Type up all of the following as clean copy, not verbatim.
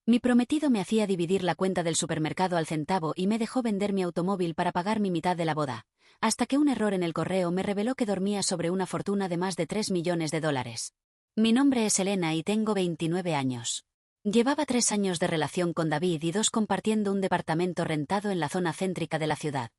Mi prometido me hacía dividir la cuenta del supermercado al centavo y me dejó vender mi automóvil para pagar mi mitad de la boda, hasta que un error en el correo me reveló que dormía sobre una fortuna de más de 3 millones de dólares. Mi nombre es Elena y tengo 29 años. Llevaba 3 años de relación con David y 2 compartiendo un departamento rentado en la zona céntrica de la ciudad.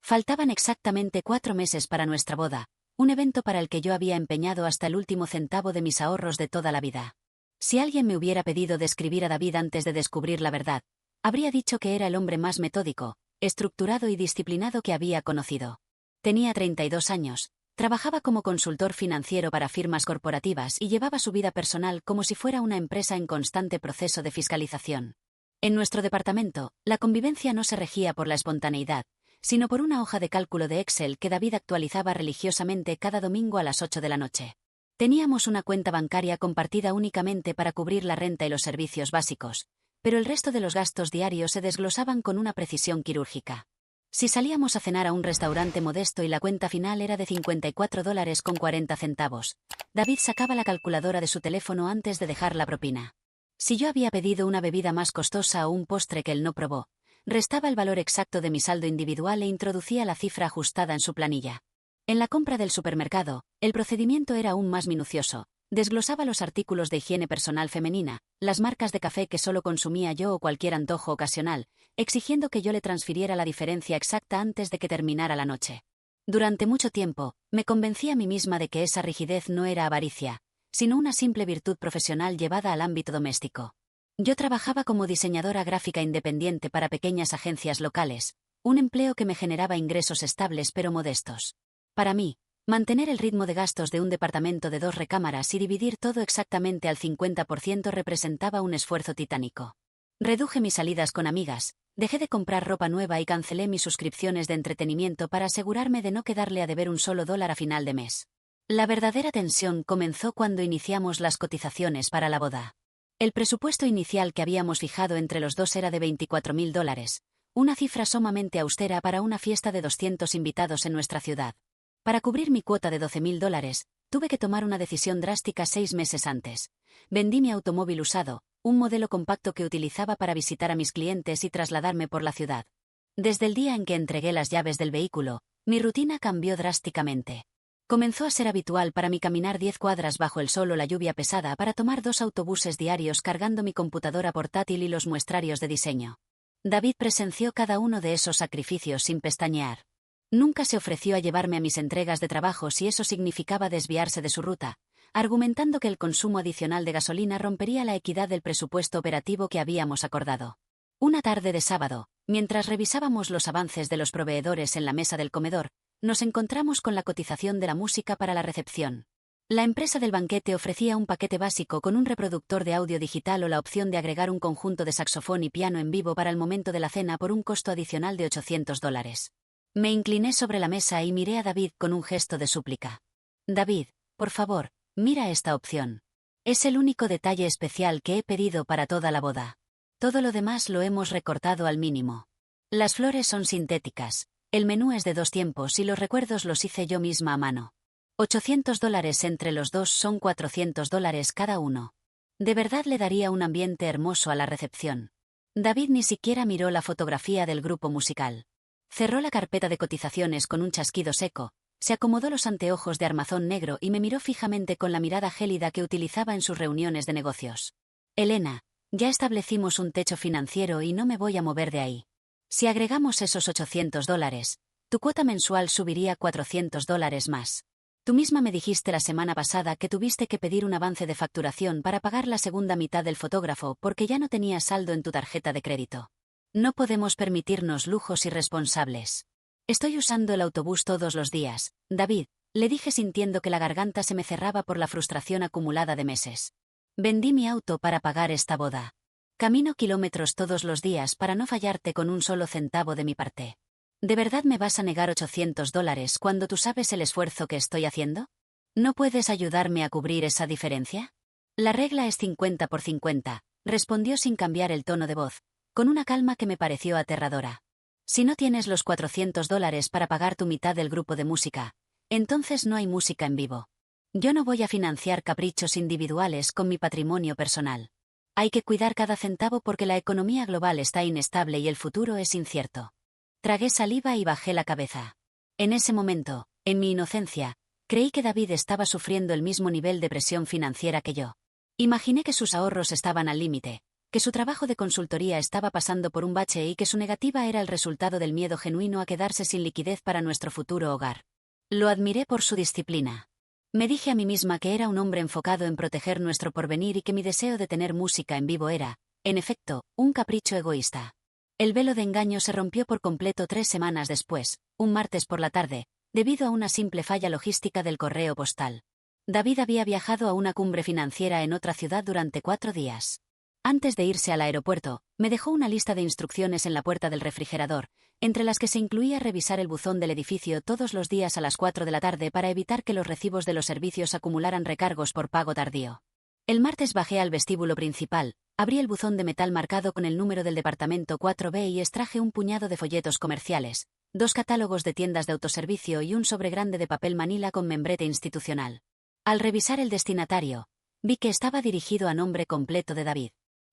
Faltaban exactamente 4 meses para nuestra boda, un evento para el que yo había empeñado hasta el último centavo de mis ahorros de toda la vida. Si alguien me hubiera pedido describir a David antes de descubrir la verdad, habría dicho que era el hombre más metódico, estructurado y disciplinado que había conocido. Tenía 32 años, trabajaba como consultor financiero para firmas corporativas y llevaba su vida personal como si fuera una empresa en constante proceso de fiscalización. En nuestro departamento, la convivencia no se regía por la espontaneidad, sino por una hoja de cálculo de Excel que David actualizaba religiosamente cada domingo a las 8 de la noche. Teníamos una cuenta bancaria compartida únicamente para cubrir la renta y los servicios básicos, pero el resto de los gastos diarios se desglosaban con una precisión quirúrgica. Si salíamos a cenar a un restaurante modesto y la cuenta final era de $54,40, David sacaba la calculadora de su teléfono antes de dejar la propina. Si yo había pedido una bebida más costosa o un postre que él no probó, restaba el valor exacto de mi saldo individual e introducía la cifra ajustada en su planilla. En la compra del supermercado, el procedimiento era aún más minucioso. Desglosaba los artículos de higiene personal femenina, las marcas de café que solo consumía yo o cualquier antojo ocasional, exigiendo que yo le transfiriera la diferencia exacta antes de que terminara la noche. Durante mucho tiempo, me convencí a mí misma de que esa rigidez no era avaricia, sino una simple virtud profesional llevada al ámbito doméstico. Yo trabajaba como diseñadora gráfica independiente para pequeñas agencias locales, un empleo que me generaba ingresos estables pero modestos. Para mí, mantener el ritmo de gastos de un departamento de 2 recámaras y dividir todo exactamente al 50% representaba un esfuerzo titánico. Reduje mis salidas con amigas, dejé de comprar ropa nueva y cancelé mis suscripciones de entretenimiento para asegurarme de no quedarle a deber un solo dólar a final de mes. La verdadera tensión comenzó cuando iniciamos las cotizaciones para la boda. El presupuesto inicial que habíamos fijado entre los dos era de $24,000, una cifra sumamente austera para una fiesta de 200 invitados en nuestra ciudad. Para cubrir mi cuota de $12,000, tuve que tomar una decisión drástica 6 meses antes. Vendí mi automóvil usado, un modelo compacto que utilizaba para visitar a mis clientes y trasladarme por la ciudad. Desde el día en que entregué las llaves del vehículo, mi rutina cambió drásticamente. Comenzó a ser habitual para mí caminar 10 cuadras bajo el sol o la lluvia pesada para tomar 2 autobuses diarios cargando mi computadora portátil y los muestrarios de diseño. David presenció cada uno de esos sacrificios sin pestañear. Nunca se ofreció a llevarme a mis entregas de trabajo si eso significaba desviarse de su ruta, argumentando que el consumo adicional de gasolina rompería la equidad del presupuesto operativo que habíamos acordado. Una tarde de sábado, mientras revisábamos los avances de los proveedores en la mesa del comedor, nos encontramos con la cotización de la música para la recepción. La empresa del banquete ofrecía un paquete básico con un reproductor de audio digital o la opción de agregar un conjunto de saxofón y piano en vivo para el momento de la cena por un costo adicional de $800. Me incliné sobre la mesa y miré a David con un gesto de súplica. David, por favor, mira esta opción. Es el único detalle especial que he pedido para toda la boda. Todo lo demás lo hemos recortado al mínimo. Las flores son sintéticas, el menú es de 2 tiempos y los recuerdos los hice yo misma a mano. $800 entre los dos son $400 cada uno. De verdad le daría un ambiente hermoso a la recepción. David ni siquiera miró la fotografía del grupo musical. Cerró la carpeta de cotizaciones con un chasquido seco, se acomodó los anteojos de armazón negro y me miró fijamente con la mirada gélida que utilizaba en sus reuniones de negocios. Elena, ya establecimos un techo financiero y no me voy a mover de ahí. Si agregamos esos $800, tu cuota mensual subiría $400 más. Tú misma me dijiste la semana pasada que tuviste que pedir un avance de facturación para pagar la segunda mitad del fotógrafo porque ya no tenías saldo en tu tarjeta de crédito. No podemos permitirnos lujos irresponsables. Estoy usando el autobús todos los días, David, le dije sintiendo que la garganta se me cerraba por la frustración acumulada de meses. Vendí mi auto para pagar esta boda. Camino kilómetros todos los días para no fallarte con un solo centavo de mi parte. ¿De verdad me vas a negar $800 cuando tú sabes el esfuerzo que estoy haciendo? ¿No puedes ayudarme a cubrir esa diferencia? La regla es 50 por 50, respondió sin cambiar el tono de voz, con una calma que me pareció aterradora. Si no tienes los $400 para pagar tu mitad del grupo de música, entonces no hay música en vivo. Yo no voy a financiar caprichos individuales con mi patrimonio personal. Hay que cuidar cada centavo porque la economía global está inestable y el futuro es incierto. Tragué saliva y bajé la cabeza. En ese momento, en mi inocencia, creí que David estaba sufriendo el mismo nivel de presión financiera que yo. Imaginé que sus ahorros estaban al límite, que su trabajo de consultoría estaba pasando por un bache y que su negativa era el resultado del miedo genuino a quedarse sin liquidez para nuestro futuro hogar. Lo admiré por su disciplina. Me dije a mí misma que era un hombre enfocado en proteger nuestro porvenir y que mi deseo de tener música en vivo era, en efecto, un capricho egoísta. El velo de engaño se rompió por completo 3 semanas después, un martes por la tarde, debido a una simple falla logística del correo postal. David había viajado a una cumbre financiera en otra ciudad durante 4 días. Antes de irse al aeropuerto, me dejó una lista de instrucciones en la puerta del refrigerador, entre las que se incluía revisar el buzón del edificio todos los días a las 4 de la tarde para evitar que los recibos de los servicios acumularan recargos por pago tardío. El martes bajé al vestíbulo principal, abrí el buzón de metal marcado con el número del departamento 4B y extraje un puñado de folletos comerciales, 2 catálogos de tiendas de autoservicio y un sobre grande de papel manila con membrete institucional. Al revisar el destinatario, vi que estaba dirigido a nombre completo de David.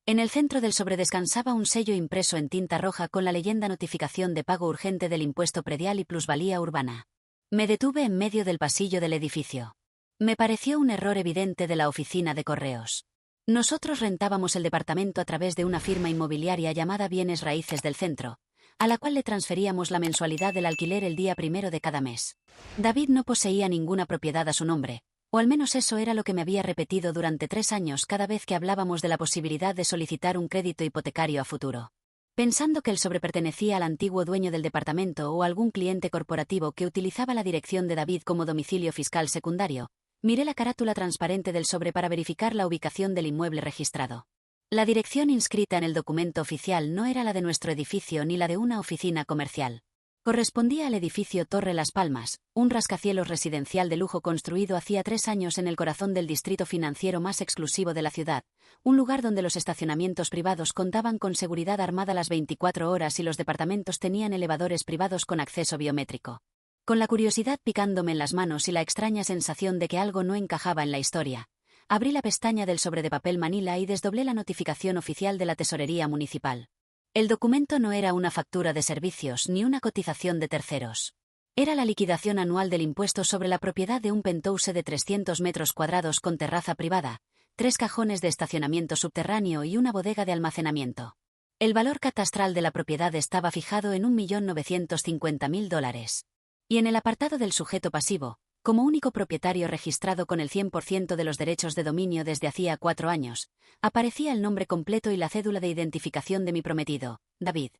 En el centro del sobre descansaba un sello impreso en tinta roja con la leyenda notificación de pago urgente del impuesto predial y plusvalía urbana. Me detuve en medio del pasillo del edificio. Me pareció un error evidente de la oficina de correos. Nosotros rentábamos el departamento a través de una firma inmobiliaria llamada Bienes Raíces del Centro, a la cual le transferíamos la mensualidad del alquiler el día primero de cada mes. David no poseía ninguna propiedad a su nombre, o al menos eso era lo que me había repetido durante 3 años cada vez que hablábamos de la posibilidad de solicitar un crédito hipotecario a futuro. Pensando que el sobre pertenecía al antiguo dueño del departamento o algún cliente corporativo que utilizaba la dirección de David como domicilio fiscal secundario, miré la carátula transparente del sobre para verificar la ubicación del inmueble registrado. La dirección inscrita en el documento oficial no era la de nuestro edificio ni la de una oficina comercial. Correspondía al edificio Torre Las Palmas, un rascacielos residencial de lujo construido hacía 3 años en el corazón del distrito financiero más exclusivo de la ciudad, un lugar donde los estacionamientos privados contaban con seguridad armada las 24 horas y los departamentos tenían elevadores privados con acceso biométrico. Con la curiosidad picándome en las manos y la extraña sensación de que algo no encajaba en la historia, abrí la pestaña del sobre de papel manila y desdoblé la notificación oficial de la Tesorería Municipal. El documento no era una factura de servicios ni una cotización de terceros. Era la liquidación anual del impuesto sobre la propiedad de un penthouse de 300 metros cuadrados con terraza privada, 3 cajones de estacionamiento subterráneo y una bodega de almacenamiento. El valor catastral de la propiedad estaba fijado en $1.950.000. Y en el apartado del sujeto pasivo, como único propietario registrado con el 100% de los derechos de dominio desde hacía 4 años, aparecía el nombre completo y la cédula de identificación de mi prometido, David.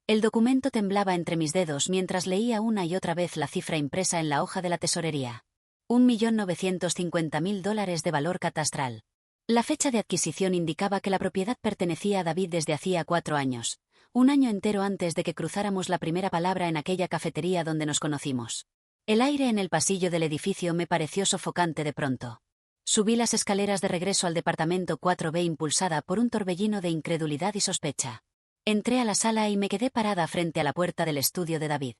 El documento temblaba entre mis dedos mientras leía una y otra vez la cifra impresa en la hoja de la tesorería. $1.950.000 de valor catastral. La fecha de adquisición indicaba que la propiedad pertenecía a David desde hacía 4 años, un año entero antes de que cruzáramos la primera palabra en aquella cafetería donde nos conocimos. El aire en el pasillo del edificio me pareció sofocante de pronto. Subí las escaleras de regreso al departamento 4B impulsada por un torbellino de incredulidad y sospecha. Entré a la sala y me quedé parada frente a la puerta del estudio de David.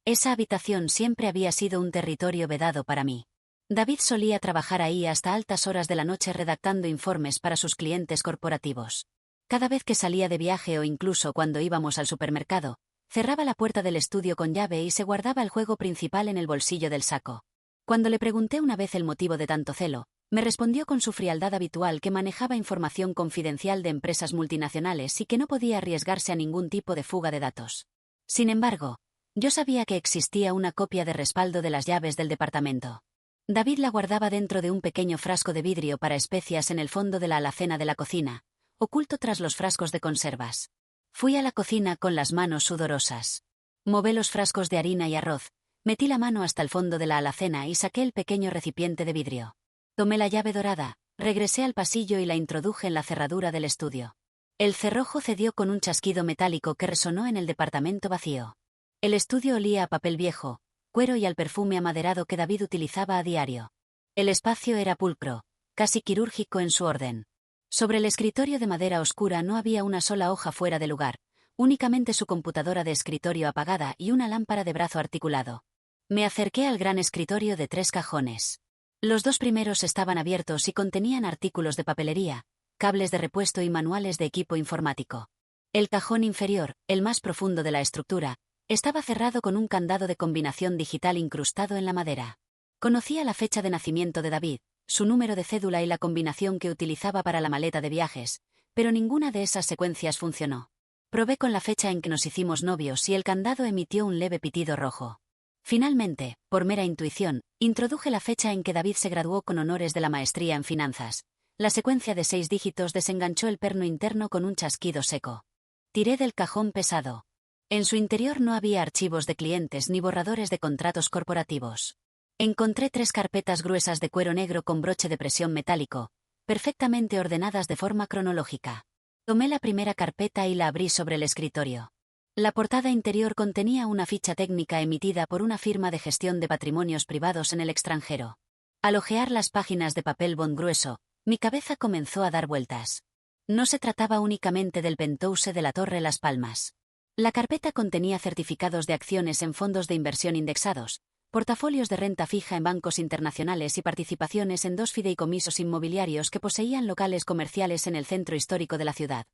Esa habitación siempre había sido un territorio vedado para mí. David solía trabajar ahí hasta altas horas de la noche redactando informes para sus clientes corporativos. Cada vez que salía de viaje o incluso cuando íbamos al supermercado, cerraba la puerta del estudio con llave y se guardaba el juego principal en el bolsillo del saco. Cuando le pregunté una vez el motivo de tanto celo, me respondió con su frialdad habitual que manejaba información confidencial de empresas multinacionales y que no podía arriesgarse a ningún tipo de fuga de datos. Sin embargo, yo sabía que existía una copia de respaldo de las llaves del departamento. David la guardaba dentro de un pequeño frasco de vidrio para especias en el fondo de la alacena de la cocina, oculto tras los frascos de conservas. Fui a la cocina con las manos sudorosas. Mové los frascos de harina y arroz, metí la mano hasta el fondo de la alacena y saqué el pequeño recipiente de vidrio. Tomé la llave dorada, regresé al pasillo y la introduje en la cerradura del estudio. El cerrojo cedió con un chasquido metálico que resonó en el departamento vacío. El estudio olía a papel viejo, cuero y al perfume amaderado que David utilizaba a diario. El espacio era pulcro, casi quirúrgico en su orden. Sobre el escritorio de madera oscura no había una sola hoja fuera de lugar, únicamente su computadora de escritorio apagada y una lámpara de brazo articulado. Me acerqué al gran escritorio de 3 cajones. Los 2 primeros estaban abiertos y contenían artículos de papelería, cables de repuesto y manuales de equipo informático. El cajón inferior, el más profundo de la estructura, estaba cerrado con un candado de combinación digital incrustado en la madera. Conocía la fecha de nacimiento de David, su número de cédula y la combinación que utilizaba para la maleta de viajes, pero ninguna de esas secuencias funcionó. Probé con la fecha en que nos hicimos novios y el candado emitió un leve pitido rojo. Finalmente, por mera intuición, introduje la fecha en que David se graduó con honores de la maestría en finanzas. La secuencia de 6 dígitos desenganchó el perno interno con un chasquido seco. Tiré del cajón pesado. En su interior no había archivos de clientes ni borradores de contratos corporativos. Encontré 3 carpetas gruesas de cuero negro con broche de presión metálico, perfectamente ordenadas de forma cronológica. Tomé la primera carpeta y la abrí sobre el escritorio. La portada interior contenía una ficha técnica emitida por una firma de gestión de patrimonios privados en el extranjero. Al hojear las páginas de papel bond grueso, mi cabeza comenzó a dar vueltas. No se trataba únicamente del penthouse de la Torre Las Palmas. La carpeta contenía certificados de acciones en fondos de inversión indexados, portafolios de renta fija en bancos internacionales y participaciones en 2 fideicomisos inmobiliarios que poseían locales comerciales en el centro histórico de la ciudad.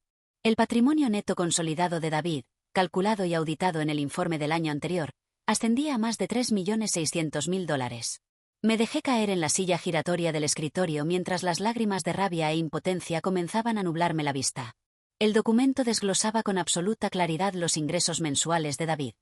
El patrimonio neto consolidado de David, calculado y auditado en el informe del año anterior, ascendía a más de $3.600.000. Me dejé caer en la silla giratoria del escritorio mientras las lágrimas de rabia e impotencia comenzaban a nublarme la vista. El documento desglosaba con absoluta claridad los ingresos mensuales de David.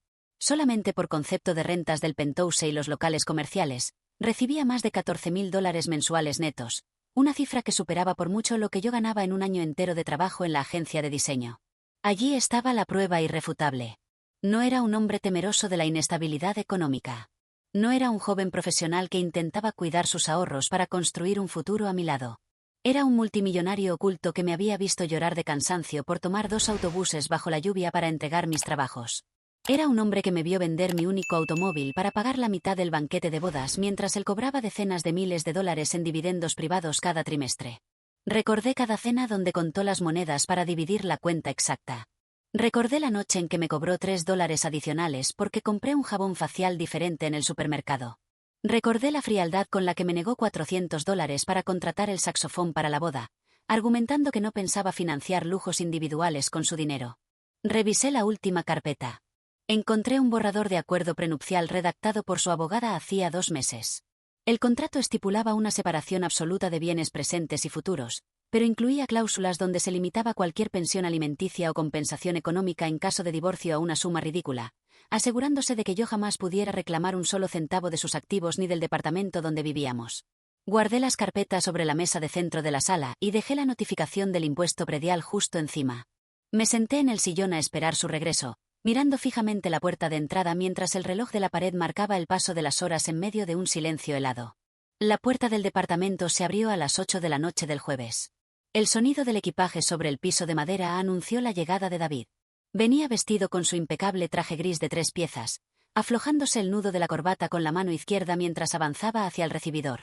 Solamente por concepto de rentas del penthouse y los locales comerciales, recibía más de $14.000 mensuales netos, una cifra que superaba por mucho lo que yo ganaba en un año entero de trabajo en la agencia de diseño. Allí estaba la prueba irrefutable. No era un hombre temeroso de la inestabilidad económica. No era un joven profesional que intentaba cuidar sus ahorros para construir un futuro a mi lado. Era un multimillonario oculto que me había visto llorar de cansancio por tomar 2 autobuses bajo la lluvia para entregar mis trabajos. Era un hombre que me vio vender mi único automóvil para pagar la mitad del banquete de bodas mientras él cobraba decenas de miles de dólares en dividendos privados cada trimestre. Recordé cada cena donde contó las monedas para dividir la cuenta exacta. Recordé la noche en que me cobró $3 adicionales porque compré un jabón facial diferente en el supermercado. Recordé la frialdad con la que me negó $400 para contratar el saxofón para la boda, argumentando que no pensaba financiar lujos individuales con su dinero. Revisé la última carpeta. Encontré un borrador de acuerdo prenupcial redactado por su abogada hacía 2 meses. El contrato estipulaba una separación absoluta de bienes presentes y futuros, pero incluía cláusulas donde se limitaba cualquier pensión alimenticia o compensación económica en caso de divorcio a una suma ridícula, asegurándose de que yo jamás pudiera reclamar un solo centavo de sus activos ni del departamento donde vivíamos. Guardé las carpetas sobre la mesa de centro de la sala y dejé la notificación del impuesto predial justo encima. Me senté en el sillón a esperar su regreso, mirando fijamente la puerta de entrada mientras el reloj de la pared marcaba el paso de las horas en medio de un silencio helado. La puerta del departamento se abrió a las 8 de la noche del jueves. El sonido del equipaje sobre el piso de madera anunció la llegada de David. Venía vestido con su impecable traje gris de 3 piezas, aflojándose el nudo de la corbata con la mano izquierda mientras avanzaba hacia el recibidor.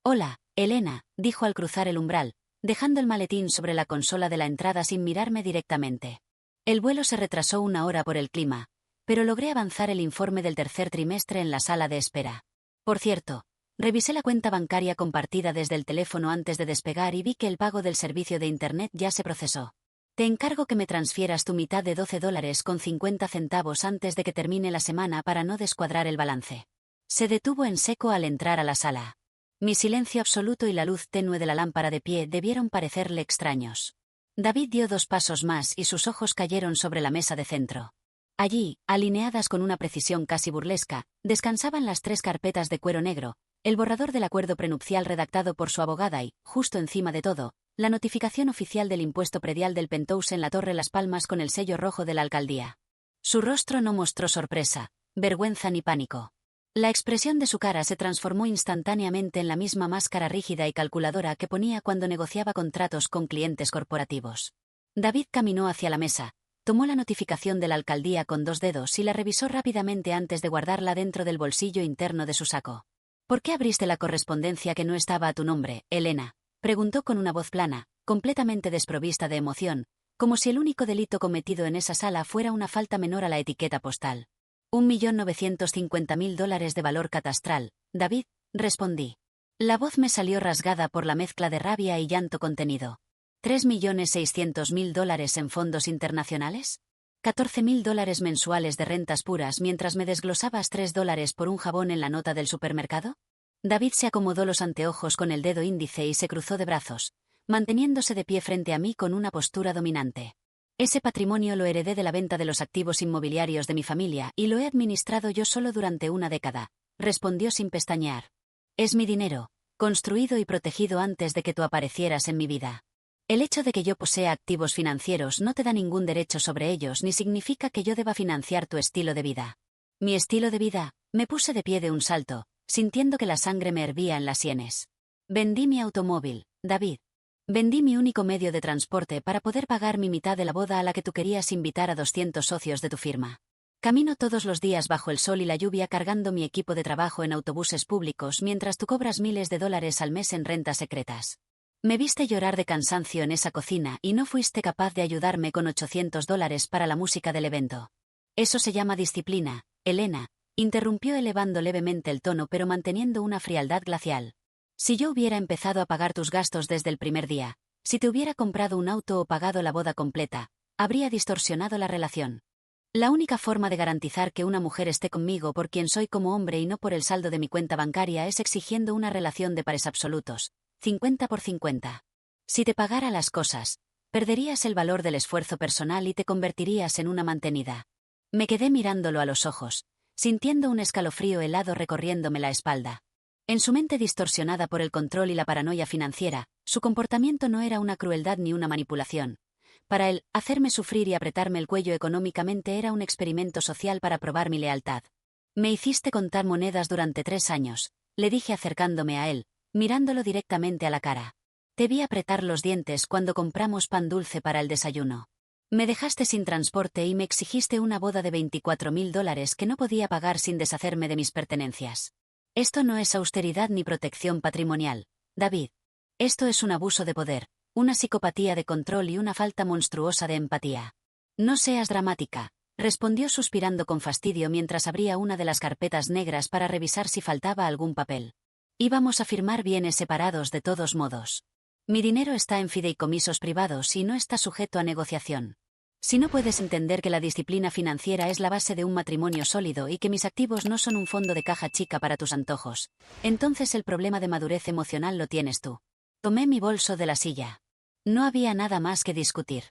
«Hola, Elena», dijo al cruzar el umbral, dejando el maletín sobre la consola de la entrada sin mirarme directamente. El vuelo se retrasó 1 hora por el clima, pero logré avanzar el informe del tercer trimestre en la sala de espera. Por cierto, revisé la cuenta bancaria compartida desde el teléfono antes de despegar y vi que el pago del servicio de Internet ya se procesó. Te encargo que me transfieras tu mitad de $12.50 antes de que termine la semana para no descuadrar el balance. Se detuvo en seco al entrar a la sala. Mi silencio absoluto y la luz tenue de la lámpara de pie debieron parecerle extraños. David dio 2 pasos más y sus ojos cayeron sobre la mesa de centro. Allí, alineadas con una precisión casi burlesca, descansaban las 3 carpetas de cuero negro, el borrador del acuerdo prenupcial redactado por su abogada y, justo encima de todo, la notificación oficial del impuesto predial del penthouse en la Torre Las Palmas con el sello rojo de la alcaldía. Su rostro no mostró sorpresa, vergüenza ni pánico. La expresión de su cara se transformó instantáneamente en la misma máscara rígida y calculadora que ponía cuando negociaba contratos con clientes corporativos. David caminó hacia la mesa, tomó la notificación de la alcaldía con 2 dedos y la revisó rápidamente antes de guardarla dentro del bolsillo interno de su saco. «¿Por qué abriste la correspondencia que no estaba a tu nombre, Elena?», preguntó con una voz plana, completamente desprovista de emoción, como si el único delito cometido en esa sala fuera una falta menor a la etiqueta postal. $1.950.000 de valor catastral, David, respondí. La voz me salió rasgada por la mezcla de rabia y llanto contenido. $3.600.000 en fondos internacionales. $14.000 mensuales de rentas puras mientras me desglosabas $3 por un jabón en la nota del supermercado. David se acomodó los anteojos con el dedo índice y se cruzó de brazos, manteniéndose de pie frente a mí con una postura dominante. Ese patrimonio lo heredé de la venta de los activos inmobiliarios de mi familia y lo he administrado yo solo durante una década, respondió sin pestañear. Es mi dinero, construido y protegido antes de que tú aparecieras en mi vida. El hecho de que yo posea activos financieros no te da ningún derecho sobre ellos ni significa que yo deba financiar tu estilo de vida. ¿Mi estilo de vida? Me puse de pie de un salto, sintiendo que la sangre me hervía en las sienes. Vendí mi automóvil, David. Vendí mi único medio de transporte para poder pagar mi mitad de la boda a la que tú querías invitar a 200 socios de tu firma. Camino todos los días bajo el sol y la lluvia cargando mi equipo de trabajo en autobuses públicos mientras tú cobras miles de dólares al mes en rentas secretas. Me viste llorar de cansancio en esa cocina y no fuiste capaz de ayudarme con $800 para la música del evento. Eso se llama disciplina, Elena, interrumpió elevando levemente el tono pero manteniendo una frialdad glacial. Si yo hubiera empezado a pagar tus gastos desde el primer día, si te hubiera comprado un auto o pagado la boda completa, habría distorsionado la relación. La única forma de garantizar que una mujer esté conmigo por quien soy como hombre y no por el saldo de mi cuenta bancaria es exigiendo una relación de pares absolutos, 50 por 50. Si te pagara las cosas, perderías el valor del esfuerzo personal y te convertirías en una mantenida. Me quedé mirándolo a los ojos, sintiendo un escalofrío helado recorriéndome la espalda. En su mente distorsionada por el control y la paranoia financiera, su comportamiento no era una crueldad ni una manipulación. Para él, hacerme sufrir y apretarme el cuello económicamente era un experimento social para probar mi lealtad. Me hiciste contar monedas durante 3 años, le dije acercándome a él, mirándolo directamente a la cara. Te vi apretar los dientes cuando compramos pan dulce para el desayuno. Me dejaste sin transporte y me exigiste una boda de $24.000 que no podía pagar sin deshacerme de mis pertenencias. Esto no es austeridad ni protección patrimonial, David. Esto es un abuso de poder, una psicopatía de control y una falta monstruosa de empatía. No seas dramática, respondió suspirando con fastidio mientras abría una de las carpetas negras para revisar si faltaba algún papel. Íbamos a firmar bienes separados de todos modos. Mi dinero está en fideicomisos privados y no está sujeto a negociación. Si no puedes entender que la disciplina financiera es la base de un matrimonio sólido y que mis activos no son un fondo de caja chica para tus antojos, entonces el problema de madurez emocional lo tienes tú. Tomé mi bolso de la silla. No había nada más que discutir.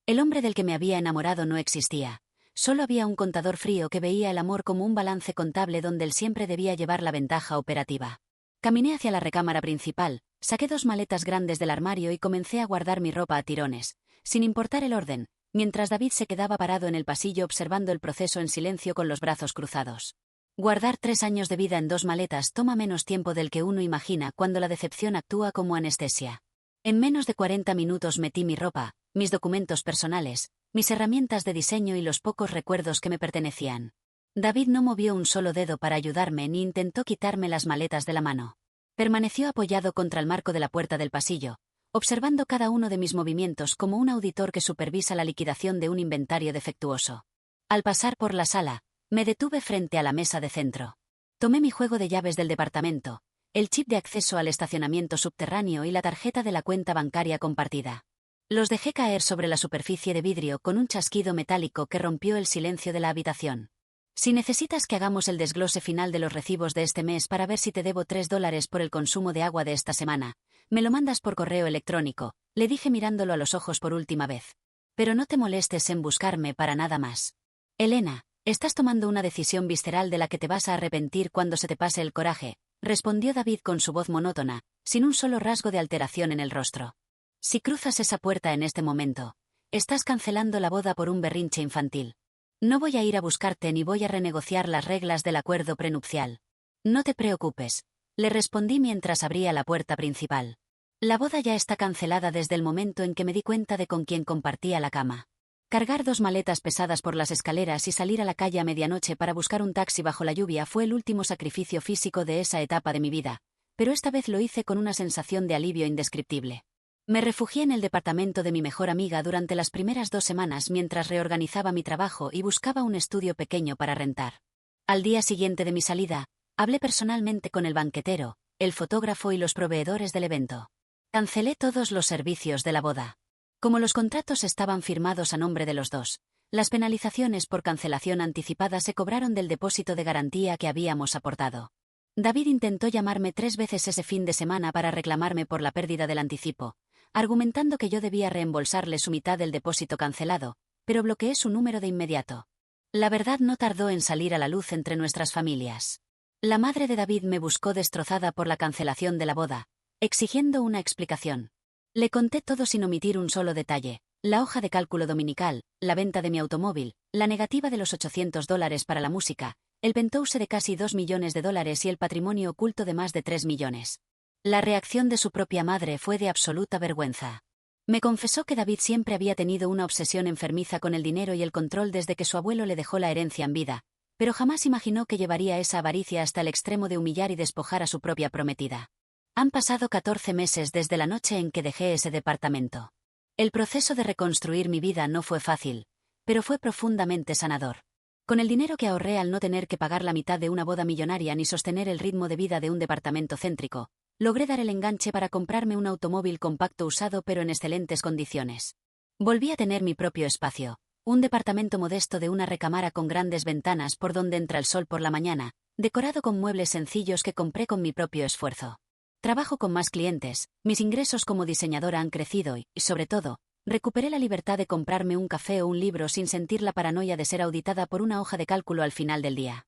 El hombre del que me había enamorado no existía. Solo había un contador frío que veía el amor como un balance contable donde él siempre debía llevar la ventaja operativa. Caminé hacia la recámara principal, saqué 2 maletas grandes del armario y comencé a guardar mi ropa a tirones, sin importar el orden, mientras David se quedaba parado en el pasillo observando el proceso en silencio con los brazos cruzados. Guardar 3 años de vida en 2 maletas toma menos tiempo del que uno imagina cuando la decepción actúa como anestesia. En menos de 40 minutos metí mi ropa, mis documentos personales, mis herramientas de diseño y los pocos recuerdos que me pertenecían. David no movió un solo dedo para ayudarme ni intentó quitarme las maletas de la mano. Permaneció apoyado contra el marco de la puerta del pasillo, observando cada uno de mis movimientos como un auditor que supervisa la liquidación de un inventario defectuoso. Al pasar por la sala, me detuve frente a la mesa de centro. Tomé mi juego de llaves del departamento, el chip de acceso al estacionamiento subterráneo y la tarjeta de la cuenta bancaria compartida. Los dejé caer sobre la superficie de vidrio con un chasquido metálico que rompió el silencio de la habitación. Si necesitas que hagamos el desglose final de los recibos de este mes para ver si te debo $3 por el consumo de agua de esta semana, me lo mandas por correo electrónico, le dije mirándolo a los ojos por última vez. Pero no te molestes en buscarme para nada más. Elena, estás tomando una decisión visceral de la que te vas a arrepentir cuando se te pase el coraje, respondió David con su voz monótona, sin un solo rasgo de alteración en el rostro. Si cruzas esa puerta en este momento, estás cancelando la boda por un berrinche infantil. No voy a ir a buscarte ni voy a renegociar las reglas del acuerdo prenupcial. No te preocupes, le respondí mientras abría la puerta principal. La boda ya está cancelada desde el momento en que me di cuenta de con quién compartía la cama. Cargar 2 maletas pesadas por las escaleras y salir a la calle a medianoche para buscar un taxi bajo la lluvia fue el último sacrificio físico de esa etapa de mi vida, pero esta vez lo hice con una sensación de alivio indescriptible. Me refugié en el departamento de mi mejor amiga durante las primeras 2 semanas mientras reorganizaba mi trabajo y buscaba un estudio pequeño para rentar. Al día siguiente de mi salida, hablé personalmente con el banquetero, el fotógrafo y los proveedores del evento. Cancelé todos los servicios de la boda. Como los contratos estaban firmados a nombre de los dos, las penalizaciones por cancelación anticipada se cobraron del depósito de garantía que habíamos aportado. David intentó llamarme 3 veces ese fin de semana para reclamarme por la pérdida del anticipo, argumentando que yo debía reembolsarle su mitad del depósito cancelado, pero bloqueé su número de inmediato. La verdad no tardó en salir a la luz entre nuestras familias. La madre de David me buscó destrozada por la cancelación de la boda, exigiendo una explicación. Le conté todo sin omitir un solo detalle: la hoja de cálculo dominical, la venta de mi automóvil, la negativa de los $800 para la música, el penthouse de casi $2 millones y el patrimonio oculto de más de 3 millones. La reacción de su propia madre fue de absoluta vergüenza. Me confesó que David siempre había tenido una obsesión enfermiza con el dinero y el control desde que su abuelo le dejó la herencia en vida, pero jamás imaginó que llevaría esa avaricia hasta el extremo de humillar y despojar a su propia prometida. Han pasado 14 meses desde la noche en que dejé ese departamento. El proceso de reconstruir mi vida no fue fácil, pero fue profundamente sanador. Con el dinero que ahorré al no tener que pagar la mitad de una boda millonaria ni sostener el ritmo de vida de un departamento céntrico, logré dar el enganche para comprarme un automóvil compacto usado pero en excelentes condiciones. Volví a tener mi propio espacio, un departamento modesto de una recámara con grandes ventanas por donde entra el sol por la mañana, decorado con muebles sencillos que compré con mi propio esfuerzo. Trabajo con más clientes, mis ingresos como diseñadora han crecido y, sobre todo, recuperé la libertad de comprarme un café o un libro sin sentir la paranoia de ser auditada por una hoja de cálculo al final del día.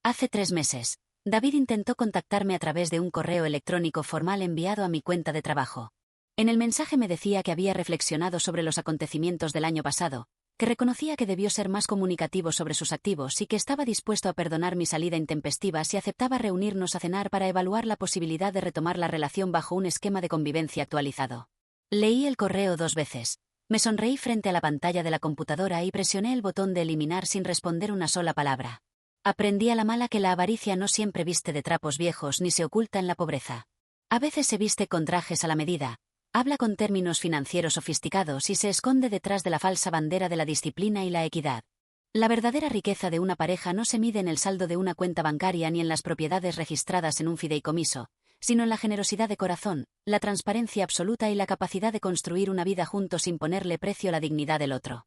Hace 3 meses, David intentó contactarme a través de un correo electrónico formal enviado a mi cuenta de trabajo. En el mensaje me decía que había reflexionado sobre los acontecimientos del año pasado, que reconocía que debió ser más comunicativo sobre sus activos y que estaba dispuesto a perdonar mi salida intempestiva si aceptaba reunirnos a cenar para evaluar la posibilidad de retomar la relación bajo un esquema de convivencia actualizado. Leí el correo 2 veces. Me sonreí frente a la pantalla de la computadora y presioné el botón de eliminar sin responder una sola palabra. Aprendí a la mala que la avaricia no siempre viste de trapos viejos ni se oculta en la pobreza. A veces se viste con trajes a la medida, habla con términos financieros sofisticados y se esconde detrás de la falsa bandera de la disciplina y la equidad. La verdadera riqueza de una pareja no se mide en el saldo de una cuenta bancaria ni en las propiedades registradas en un fideicomiso, sino en la generosidad de corazón, la transparencia absoluta y la capacidad de construir una vida juntos sin ponerle precio a la dignidad del otro.